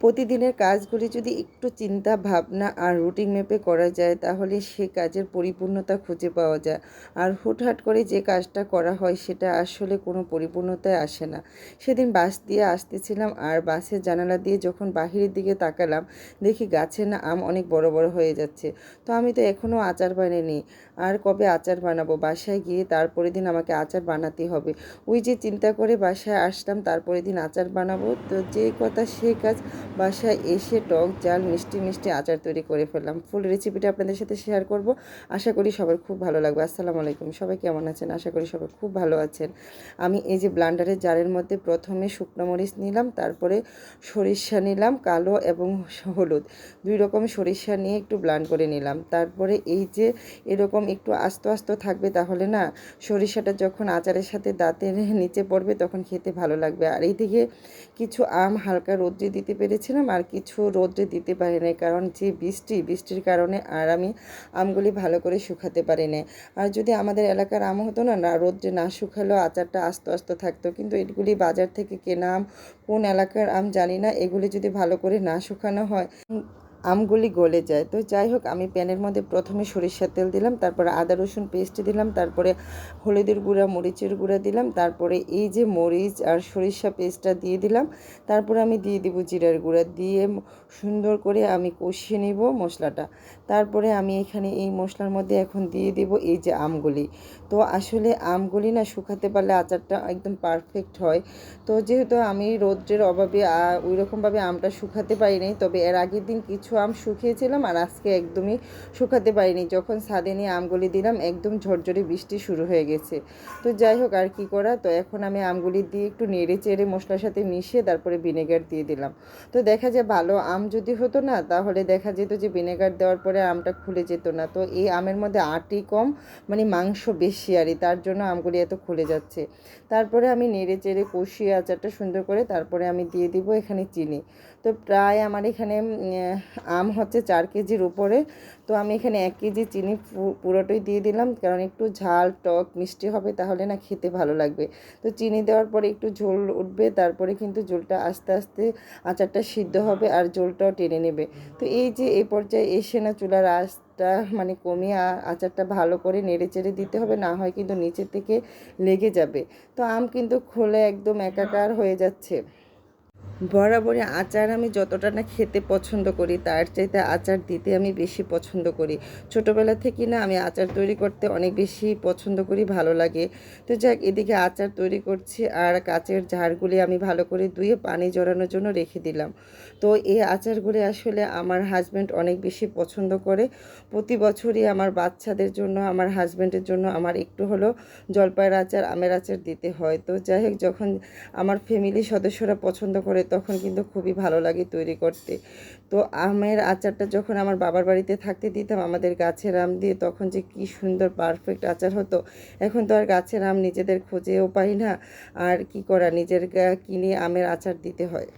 প্রতিদিনের কাজগুলি যদি একটু চিন্তা ভাবনা আর রুটিন মেপে করা যায় তাহলে সে কাজের পরিপূর্ণতা খুঁজে পাওয়া যায়। আর হুটহাট করে যে কাজটা করা হয় সেটা আসলে কোনো পরিপূর্ণতায় আসে না। সেদিন বাস দিয়ে আসতেছিলাম আর বাসের জানালা দিয়ে যখন বাহিরের দিকে তাকালাম দেখি গাছে না আম অনেক বড় বড় হয়ে যাচ্ছে। তো আমি তো এখনও আচার বানাইনি, আর কবে আচার বানাবো? বাসায় গিয়ে তারপরের দিন আমাকে আচার বানাতে হবে। ওই যে চিন্তা করে বাসায় আসলাম, তারপরের দিন আচার বানাবো, তো যে কথা সে কাজ। বাসায় এসে টক ঝাল মিষ্টি মিষ্টি আচার তৈরি করে ফেললাম। ফুল রেসিপিটা আপনাদের সাথে শেয়ার করব। আশা করি সবার খুব ভালো লাগবে। আসসালামু আলাইকুম, সবাই কেমন আছেন? আশা করি সবাই খুব ভালো আছেন। আমি এই যে ব্লান্ডারের জারের মধ্যে প্রথমে শুকনো মরিচ নিলাম, তারপরে সরিষা নিলাম কালো এবং হলুদ, দুই রকম সরিষা নিয়ে একটু ব্লান্ড করে নিলাম। তারপরে এই যে এরকম একটু আস্ত আস্ত থাকবে, তাহলে না সরিষাটা যখন আচারের সাথে দাঁতের নিচে পড়বে তখন খেতে ভালো লাগবে। আর এইদিকে কিছু আম হালকা রোদ্রে দিতে পেরেছিলাম আর কিছু রোদ্রে দিতে পারি নাই, কারণ যে বৃষ্টির কারণে আর আমি আমগুলি ভালো করে শুকাতে পারি না। আর যদি আমাদের এলাকার আম হতো না না রোদ্রে না শুকালেও আচারটা আস্তে আস্তে থাকতো, কিন্তু এগুলি বাজার থেকে কেনা আম, কোন এলাকার আম জানি না, এগুলি যদি ভালো করে না শুকানো হয় আমগুলি গলে যায়। তো যাই হোক, আমি প্যানের মধ্যে প্রথমে সরিষার তেল দিলাম, তারপরে আদা রসুন পেস্ট দিলাম, তারপরে হলুদের গুঁড়া মরিচের গুঁড়া দিলাম, তারপরে এই যে মরিচ আর সরিষা পেস্টটা দিয়ে দিলাম, তারপরে আমি দিয়ে দিব জিরার গুঁড়া, দিয়ে সুন্দর করে আমি কষিয়ে নিব মশলাটা। তারপরে আমি এখানে এই মশলার মধ্যে এখন দিয়ে দিব এই যে আমগুলি। তো আসলে আমগুলি না শুকাতে পারলে আচারটা একদম পারফেক্ট হয়। তো যেহেতু আমি রৌদ্রের অভাবে ওই রকমভাবে আমটা শুকাতে পারিনি, তবে এর আগের দিন কিছু আম শুকিয়েছিলাম আর আজকে একদমই শুকাতে পারিনি। যখন ছাদে নিয়ে আমগুলি দিলাম একদম ঝরঝরে বৃষ্টি শুরু হয়ে গেছে। তো যাই হোক, আর কি করা, তো এখন আমি আমগুলি দিয়ে একটু নেড়ে চেড়ে মশলার সাথে মিশিয়ে তারপরে ভিনেগার দিয়ে দিলাম। তো দেখা যায় ভালো আম যদি হতো না তাহলে দেখা যেত যে ভিনেগার দেওয়ার পরে আমটা খুলে যেত না। তো এই আমের মধ্যে আঁটি কম, মানে মাংস বেশি, আর তার জন্য আমগুলি এত খুলে যাচ্ছে। তারপরে আমি নেড়ে চেড়ে কষিয়ে আচারটা সুন্দর করে তারপরে আমি দিয়ে দিব এখানে চিনি। তো প্রায় আমার এখানে আম হচ্ছে 4 কেজির উপরে। তো আমি এখানে 1 কেজি চিনি পুরোটাই দিয়ে দিলাম, কারণ একটু ঝাল টক মিষ্টি হবে, তাহলে না খেতে ভালো লাগবে। তো চিনি দেওয়ার পরে একটু ঝোল উঠবে, তারপরে কিন্তু ঝোলটা আস্তে আস্তে আচারটা সিদ্ধ হবে আর ঝোলটাও টেনে নেবে। তো এই যে এই পর্যায়ে এসে না চুলার আঁচটা মানে কমিয়ে আচারটা ভালো করে নেড়ে চেড়ে দিতে হবে, না হয় কিন্তু নিচের থেকে লেগে যাবে। তো আম কিন্তু খোলে একদম একাকার হয়ে যাচ্ছে। বরাবরই আচার আমি যতটা না খেতে পছন্দ করি তার চাইতে আচার দিতে আমি বেশি পছন্দ করি। ছোটোবেলা থেকেই না আমি আচার তৈরি করতে অনেক বেশি পছন্দ করি, ভালো লাগে। তো যাক, এদিকে আচার তৈরি করছি আর কাচের ঝাড়গুলি আমি ভালো করে ধুয়ে পানি জড়ানোর জন্য রেখে দিলাম। তো এই আচারগুলি আসলে আমার হাজব্যান্ড অনেক বেশি পছন্দ করে। প্রতি বছরই আমার বাচ্চাদের জন্য, আমার হাজব্যান্ডের জন্য আমার একটু হলেও জলপাইয়ের আচার আমের আচার দিতে হয়। তো যাই হোক, যখন আমার ফ্যামিলির সদস্যরা পছন্দ করে তখন কিন্তু খুবই ভালো লাগে তৈরি করতে। তো আমের আচারটা যখন আমার বাবার বাড়িতে থাকতে দিতাম আমাদের গাছের আম দিয়ে, তখন যে কি সুন্দর পারফেক্ট আচার হতো। এখন তো আর গাছের আম নিজেদের খুঁজেও পাই না, আর কি করা, নিজের কিনে আমের আচার দিতে হয়।